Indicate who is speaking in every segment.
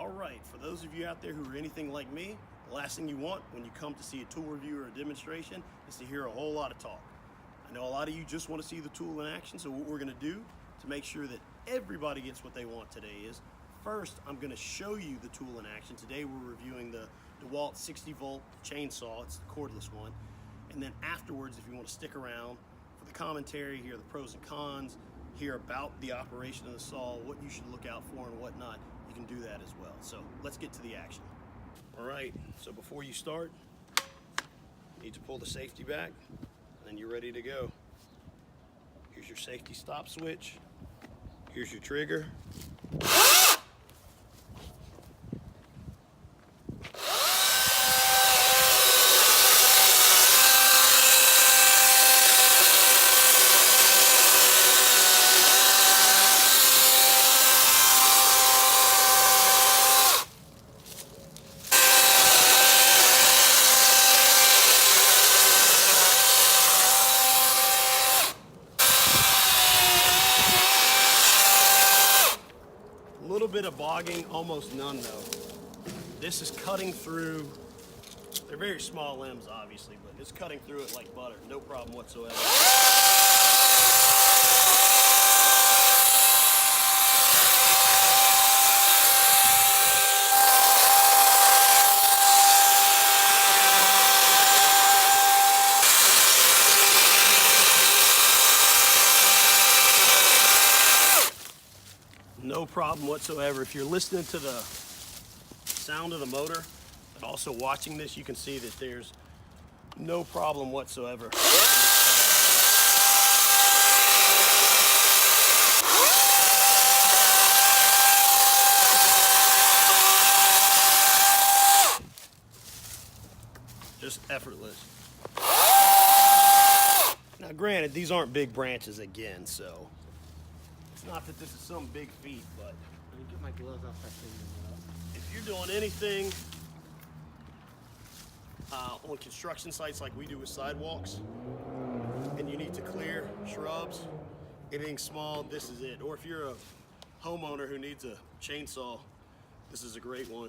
Speaker 1: All right, for those of you out there who are anything like me, the last thing you want when you come to see a tool review or a demonstration is to hear a whole lot of talk. I know a lot of you just want to see the tool in action, so what we're going to do to make sure that everybody gets what they want today is, first I'm going to show you the tool in action. Today we're reviewing the DEWALT 60-volt chainsaw, it's the cordless one, and then afterwards, if you want to stick around for the commentary, hear the pros and cons, hear about the operation of the saw, what you should look out for and whatnot, you can do that as well. So let's get to the action. All right, so before you start, you need to pull the safety back, and then you're ready to go. Here's your safety stop switch. Here's your trigger. A little bit of bogging, almost none though. This is cutting through, they're very small limbs obviously, but it's cutting through it like butter, no problem whatsoever. No problem whatsoever. If you're listening to the sound of the motor and also watching this, you can see that there's no problem whatsoever. Just effortless. Now granted, these aren't big branches again, so it's not that this is some big feat, but
Speaker 2: Let me get my gloves off that thing.
Speaker 1: if you're doing anything on construction sites like we do with sidewalks, and you need to clear shrubs, anything small, this is it. Or if you're a homeowner who needs a chainsaw, this is a great one.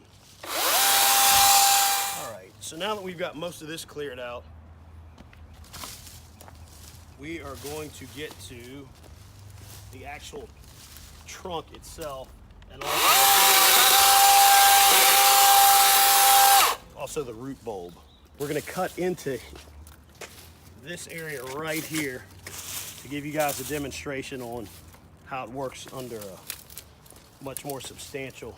Speaker 1: All right, so now that we've got most of this cleared out, we are going to get to the actual trunk itself, and also the root bulb. We're going to cut into this area right here to give you guys a demonstration on how it works under a much more substantial.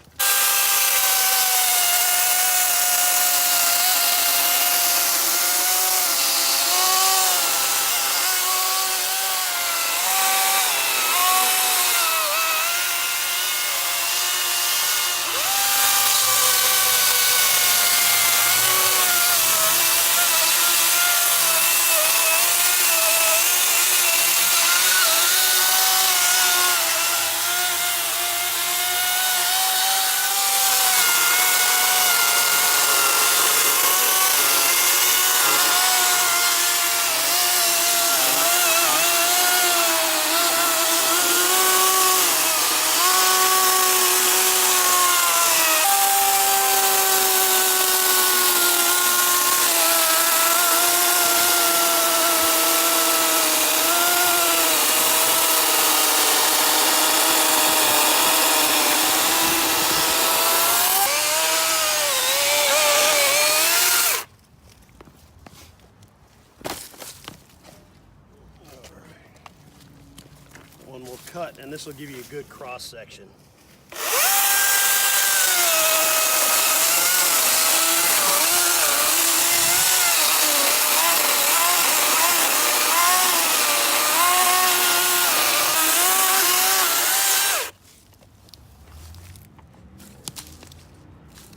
Speaker 1: One will cut, and this will give you a good cross section.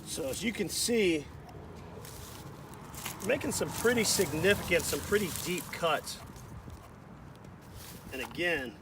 Speaker 1: So as you can see, making some pretty significant, some pretty deep cuts. And again,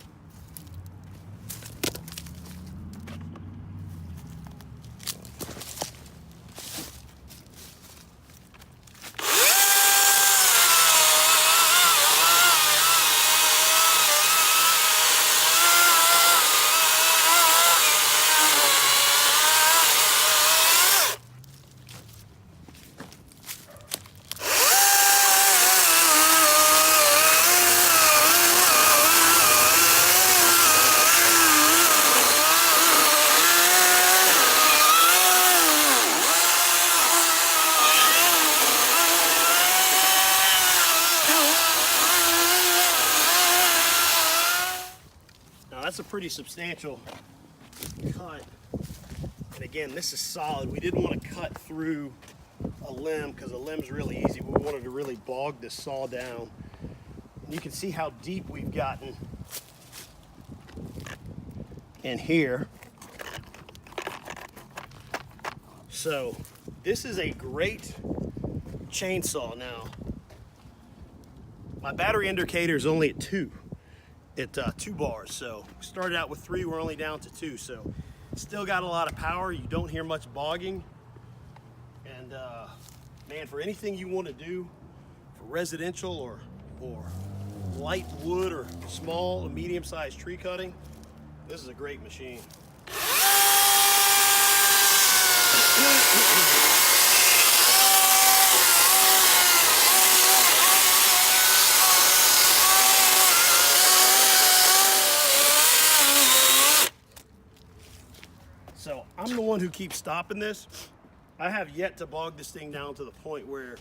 Speaker 1: pretty substantial cut. And again, this is solid. We didn't want to cut through a limb because a limb's really easy. We wanted to really bog this saw down. And you can see how deep we've gotten in here. So this is a great chainsaw now. My battery indicator is only at 2 bars. So we started out with 3, we're only down to 2. So still got a lot of power. You don't hear much bogging. And man, for anything you want to do for residential or light wood or small and medium-sized tree cutting, this is a great machine. So I'm the one who keeps stopping this. I have yet to bog this thing down to the point where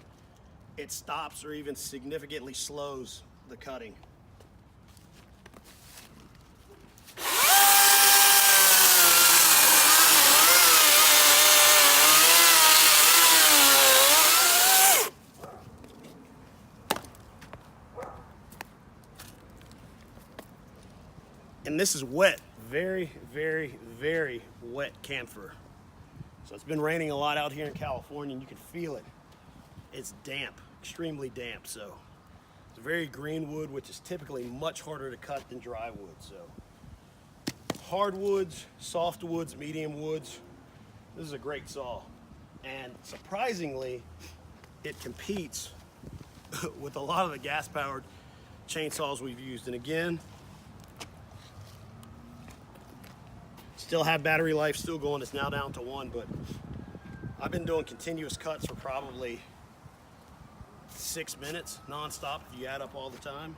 Speaker 1: it stops or even significantly slows the cutting. And this is wet, very, very, very wet camphor. So it's been raining a lot out here in California and you can feel it. It's damp, extremely damp. So it's very green wood, which is typically much harder to cut than dry wood. So hardwoods, softwoods, medium woods, this is a great saw. And surprisingly, it competes with a lot of the gas-powered chainsaws we've used. And again, still have battery life still going. It's now down to 1, but I've been doing continuous cuts for probably 6 minutes non-stop if you add up all the time.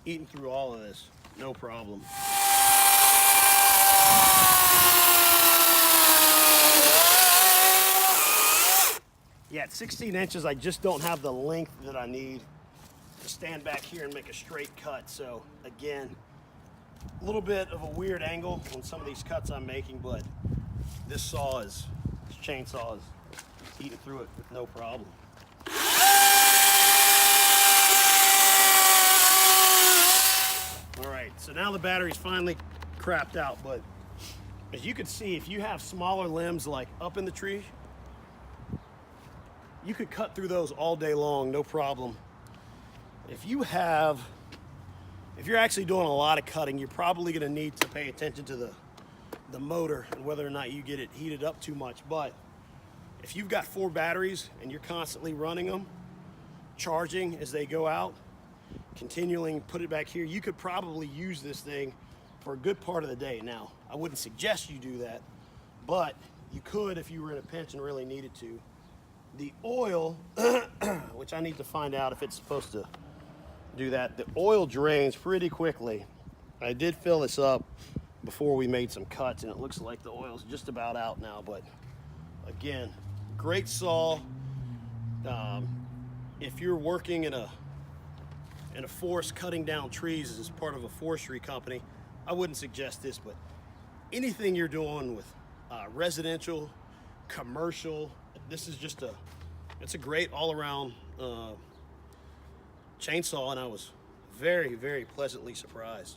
Speaker 1: Eating through all of this, no problem. Yeah, at 16 inches, I just don't have the length that I need to stand back here and make a straight cut. So again, a little bit of a weird angle on some of these cuts I'm making, but this chainsaw is eating through it with no problem. All right, so now the battery's finally crapped out, but as you can see, if you have smaller limbs like up in the tree, you could cut through those all day long, no problem. If you're actually doing a lot of cutting, you're probably gonna need to pay attention to the motor and whether or not you get it heated up too much. But if you've got 4 batteries and you're constantly running them, charging as they go out, continuing put it back here, you could probably use this thing for a good part of the day. Now, I wouldn't suggest you do that, but you could if you were in a pinch and really needed to. The oil, which I need to find out if it's supposed to do that, the oil drains pretty quickly. I did fill this up before we made some cuts and it looks like the oil's just about out now, but again, great saw. If you're working in a forest cutting down trees as part of a forestry company, I wouldn't suggest this, but anything you're doing with residential, commercial, this is just it's a great all-around chainsaw, and I was very, very pleasantly surprised.